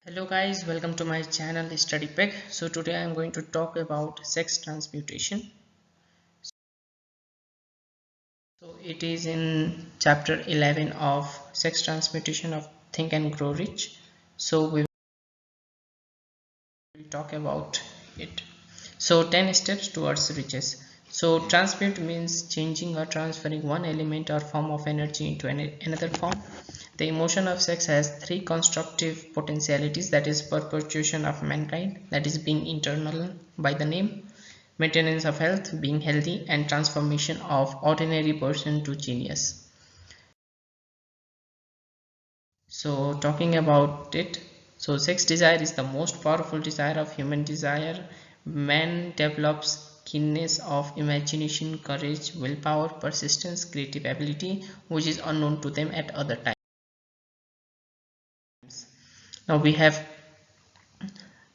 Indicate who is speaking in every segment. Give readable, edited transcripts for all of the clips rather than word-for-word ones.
Speaker 1: Hello guys, welcome to my channel Study Peg. So today I am going to talk about sex transmutation. So it is in chapter 11 of sex transmutation of Think and Grow Rich. So we will talk about it. So 10 steps towards riches. So transmute means changing or transferring one element or form of energy into another form. The emotion of sex has three constructive potentialities, that is perpetuation of mankind, that is being eternal by the name, maintenance of health, being healthy, and transformation of ordinary person to genius. So talking about it, so sex desire is the most powerful desire of human desire. Man develops keenness of imagination, courage, willpower, persistence, creative ability, which is unknown to them at other times. Now we have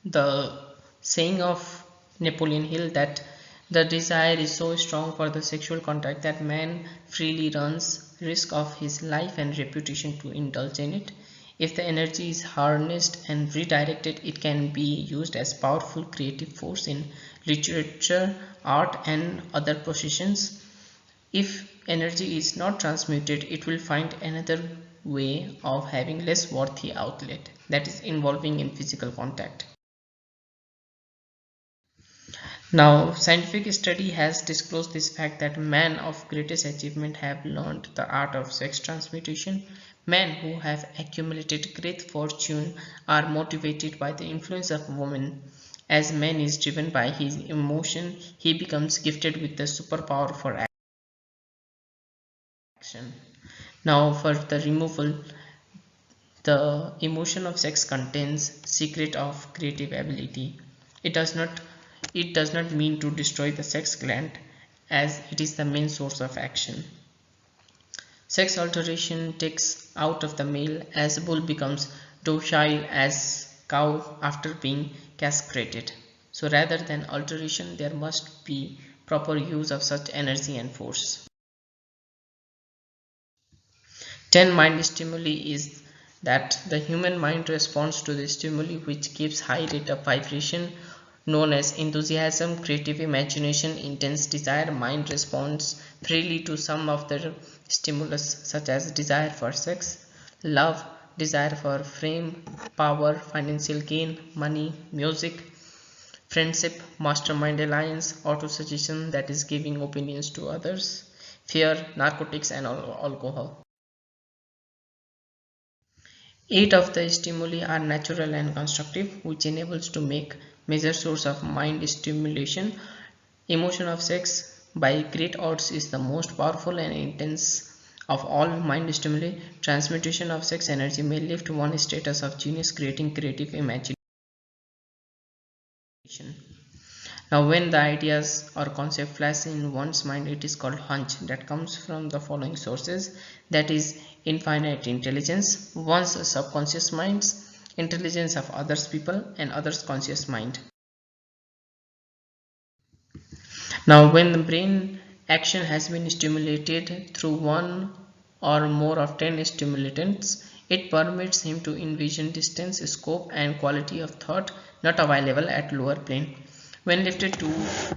Speaker 1: the saying of Napoleon Hill that the desire is so strong for the sexual contact that man freely runs risk of his life and reputation to indulge in it. If the energy is harnessed and redirected, it can be used as powerful creative force in literature, art, and other professions. If energy is not transmuted, it will find another way of having less worthy outlet, that is involving in physical contact. Now, scientific study has disclosed this fact that men of greatest achievement have learned the art of sex transmutation. Men who have accumulated great fortune are motivated by the influence of women. As man is driven by his emotion, he becomes gifted with the superpower for action. Now, for the removal, the emotion of sex contains secret of creative ability. It does not it does not mean to destroy the sex gland, as it is the main source of action. Sex alteration takes out of the male as bull becomes docile as cow after being castrated. So rather than alteration, there must be proper use of such energy and force. 10 mind stimuli is that the human mind responds to the stimuli which gives high rate of vibration known as enthusiasm, creative imagination, intense desire. Mind responds freely to some of the stimulus such as desire for sex, love, desire for fame, power, financial gain, money, music, friendship, mastermind alliance, auto-suggestion, that is giving opinions to others, fear, narcotics, and alcohol. 8 of the stimuli are natural and constructive, which enables to make major source of mind stimulation. Emotion of sex by great odds is the most powerful and intense of all mind stimuli. Transmutation of sex energy may lift one status of genius, creating creative imagination. Now, when the ideas or concept flash in one's mind, it is called hunch, that comes from the following sources, that is infinite intelligence, one's subconscious minds, intelligence of others people, and others conscious mind. Now, when the brain action has been stimulated through one or more of 10 stimulants, it permits him to envision distance, scope, and quality of thought not available at lower plane. When lifted to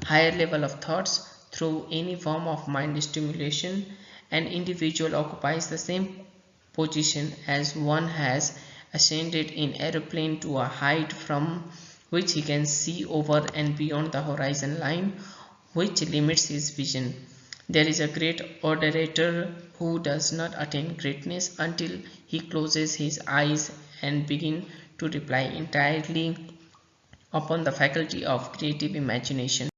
Speaker 1: higher level of thoughts through any form of mind stimulation, an individual occupies the same position as one has ascended in aeroplane to a height from which he can see over and beyond the horizon line, which limits his vision. There is a great orator who does not attain greatness until he closes his eyes and begin to rely entirely upon the faculty of creative imagination.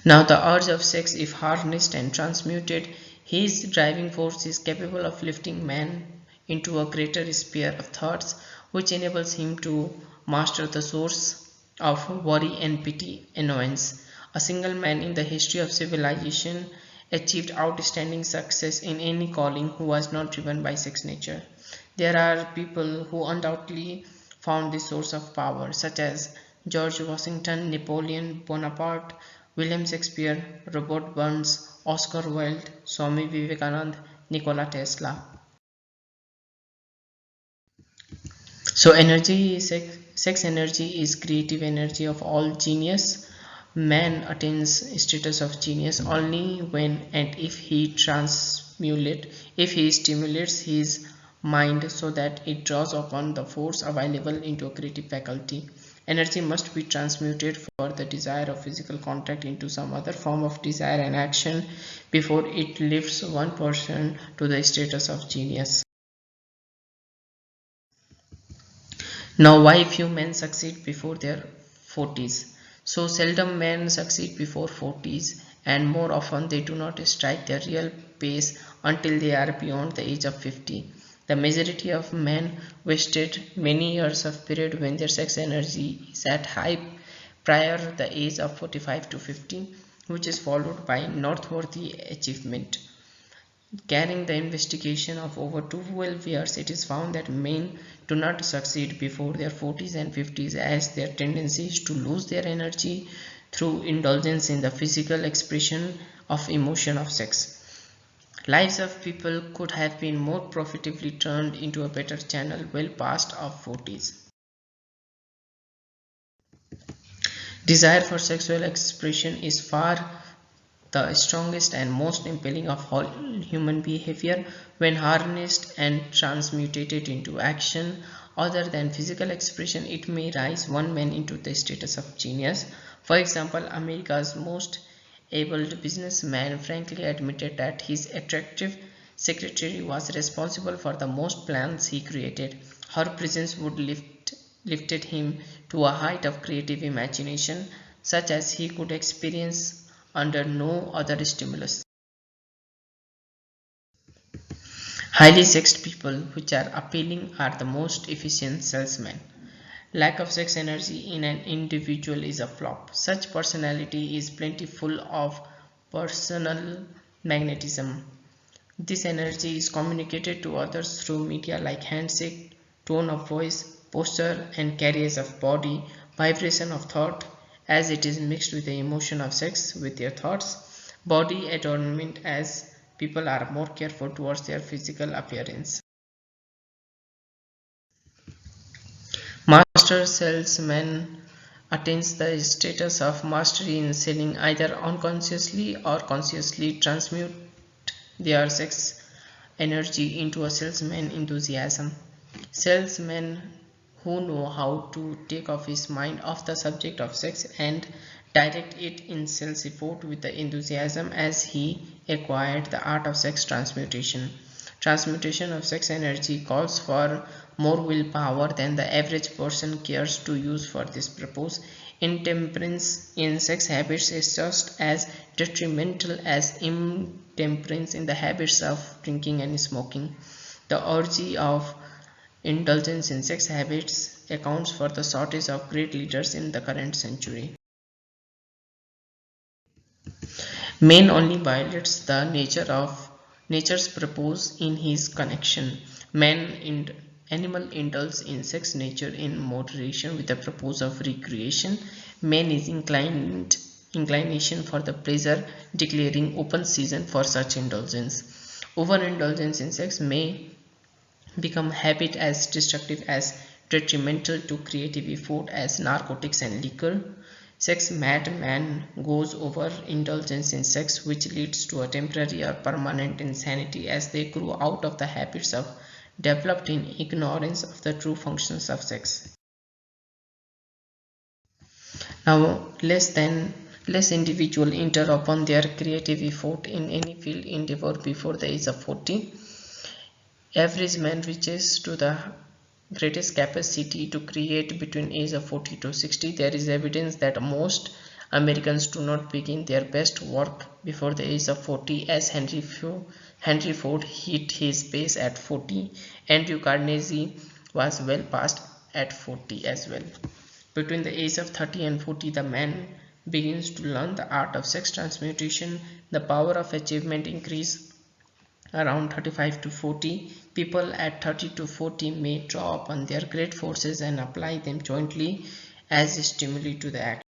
Speaker 1: Now, the urge of sex, if harnessed and transmuted, his driving force is capable of lifting man into a greater sphere of thoughts, which enables him to master the source of worry and pity, annoyance. A single man in the history of civilization achieved outstanding success in any calling who was not driven by sex nature. There are people who undoubtedly found this source of power, such as George Washington, Napoleon Bonaparte, William Shakespeare, Robert Burns, Oscar Wilde, Swami Vivekananda, Nikola Tesla. So sex energy is creative energy of all genius. Man attains status of genius only when and if he stimulates his mind so that it draws upon the force available into a creative faculty. Energy must be transmuted for the desire of physical contact into some other form of desire and action before it lifts one person to the status of genius. Now, why few men succeed before their 40s? So seldom men succeed before 40s, and more often they do not strike their real pace until they are beyond the age of 50. The majority of men wasted many years of period when their sex energy is at high prior the age of 45 to 50, which is followed by noteworthy achievement. Carrying the investigation of over 12 years, it is found that men do not succeed before their 40s and 50s, as their tendency is to lose their energy through indulgence in the physical expression of emotion of sex. Lives of people could have been more profitably turned into a better channel well past of 40s. Desire for sexual expression is far the strongest and most impelling of all human behavior. When harnessed and transmutated into action other than physical expression, it may rise one man into the status of genius. For example, America's most able businessman frankly admitted that his attractive secretary was responsible for the most plans he created. Her presence would lifted him to a height of creative imagination such as he could experience under no other stimulus. Highly sexed people which are appealing are the most efficient salesmen. Lack of sex energy in an individual is a flop. Such personality is plentiful of personal magnetism. This energy is communicated to others through media like handshake, tone of voice, posture, and carriage of body, vibration of thought, as it is mixed with the emotion of sex with their thoughts, body adornment, as people are more careful towards their physical appearance. Master salesman attains the status of mastery in selling, either unconsciously or consciously transmute their sex energy into a salesman enthusiasm. Salesmen who know how to take off his mind off the subject of sex and direct it in sales effort with the enthusiasm as he acquired the art of sex transmutation. Transmutation of sex energy calls for more willpower than the average person cares to use for this purpose. Intemperance in sex habits is just as detrimental as intemperance in the habits of drinking and smoking. The urge of indulgence in sex habits accounts for the shortage of great leaders in the current century. Man only violates the nature's purpose in his connection. Animal indulges in sex nature in moderation with the purpose of recreation. Man is inclination for the pleasure, declaring open season for such indulgence. Overindulgence in sex may become habit as destructive as detrimental to creative effort as narcotics and liquor. Sex mad man goes over indulgence in sex, which leads to a temporary or permanent insanity as they grow out of the habits of developed in ignorance of the true functions of sex. Now, less individual enter upon their creative effort in any field endeavor before the age of 40. Average man reaches to the greatest capacity to create between age of 40 to 60. There is evidence that most Americans do not begin their best work before the age of 40, as Henry Ford hit his pace at 40. Andrew Carnegie was well past at 40 as well. Between the age of 30 and 40, the man begins to learn the art of sex transmutation. The power of achievement increase around 35 to 40. People at 30 to 40 may draw upon their great forces and apply them jointly as stimuli to the action.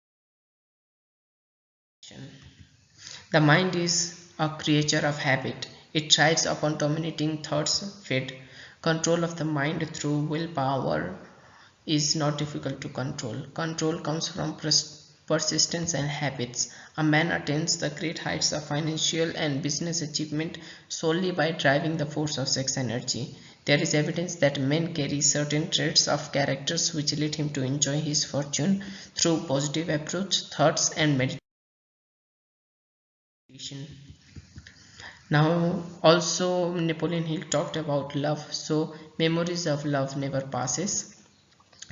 Speaker 1: The mind is a creature of habit. It thrives upon dominating thoughts fed. Control of the mind through willpower is not difficult to control. Control comes from persistence and habits. A man attains the great heights of financial and business achievement solely by driving the force of sex energy. There is evidence that men carry certain traits of characters which lead him to enjoy his fortune through positive approach, thoughts, and meditation. Now, also Napoleon Hill talked about love. So, memories of love never passes.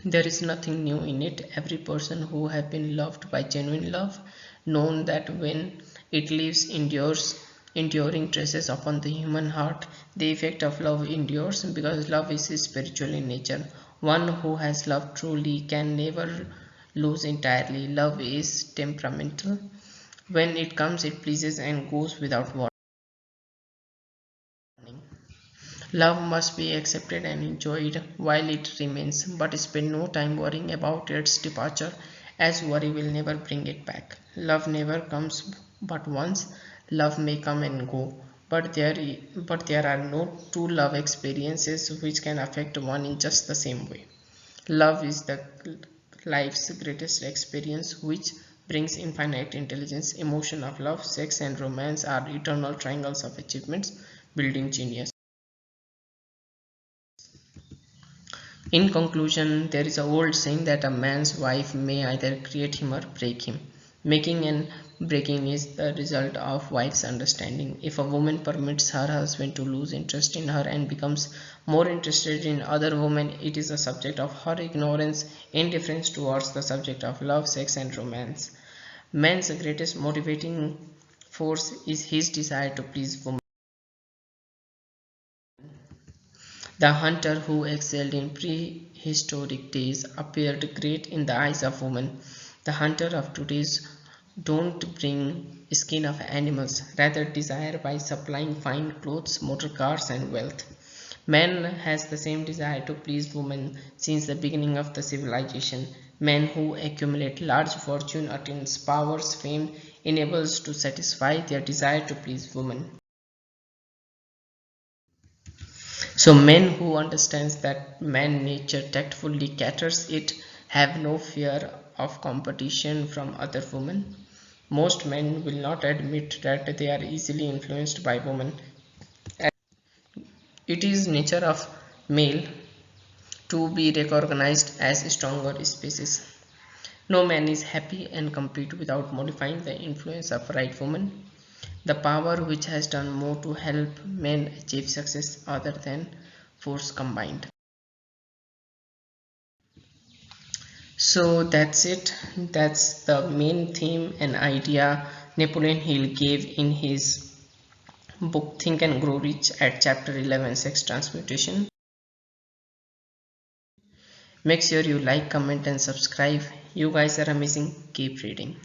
Speaker 1: There is nothing new in it. Every person who have been loved by genuine love known that when it leaves endures enduring traces upon the human heart. The effect of love endures because love is spiritual in nature. One who has loved truly can never lose entirely. Love is temperamental. When it comes, it pleases and goes without warning. Love must be accepted and enjoyed while it remains, but spend no time worrying about its departure, as worry will never bring it back. Love never comes but once. Love may come and go, but there are no two love experiences which can affect one in just the same way. Love is the life's greatest experience which brings infinite intelligence. Emotion of love, sex and romance are eternal triangles of achievements, building genius. In conclusion, there is a old saying that a man's wife may either create him or break him. Making and breaking is the result of wife's understanding. If a woman permits her husband to lose interest in her and becomes more interested in other women, it is a subject of her ignorance, indifference towards the subject of love, sex, and romance. Man's greatest motivating force is his desire to please women. The hunter who excelled in prehistoric days appeared great in the eyes of women. The hunter of today's don't bring skin of animals, rather desire by supplying fine clothes, motor cars and wealth. Man has the same desire to please women since the beginning of the civilization. Men who accumulate large fortune, attains powers, fame, enables to satisfy their desire to please women. So men who understands that man nature tactfully caters it have no fear of competition from other women. Most men will not admit that they are easily influenced by women. It is nature of male to be recognized as stronger species. No man is happy and complete without modifying the influence of right woman. The power which has done more to help men achieve success other than force combined. So that's it. That's the main theme and idea Napoleon Hill gave in his book Think and Grow Rich at chapter 11 Sex Transmutation. Make sure you like, comment and subscribe. You guys are amazing. Keep reading.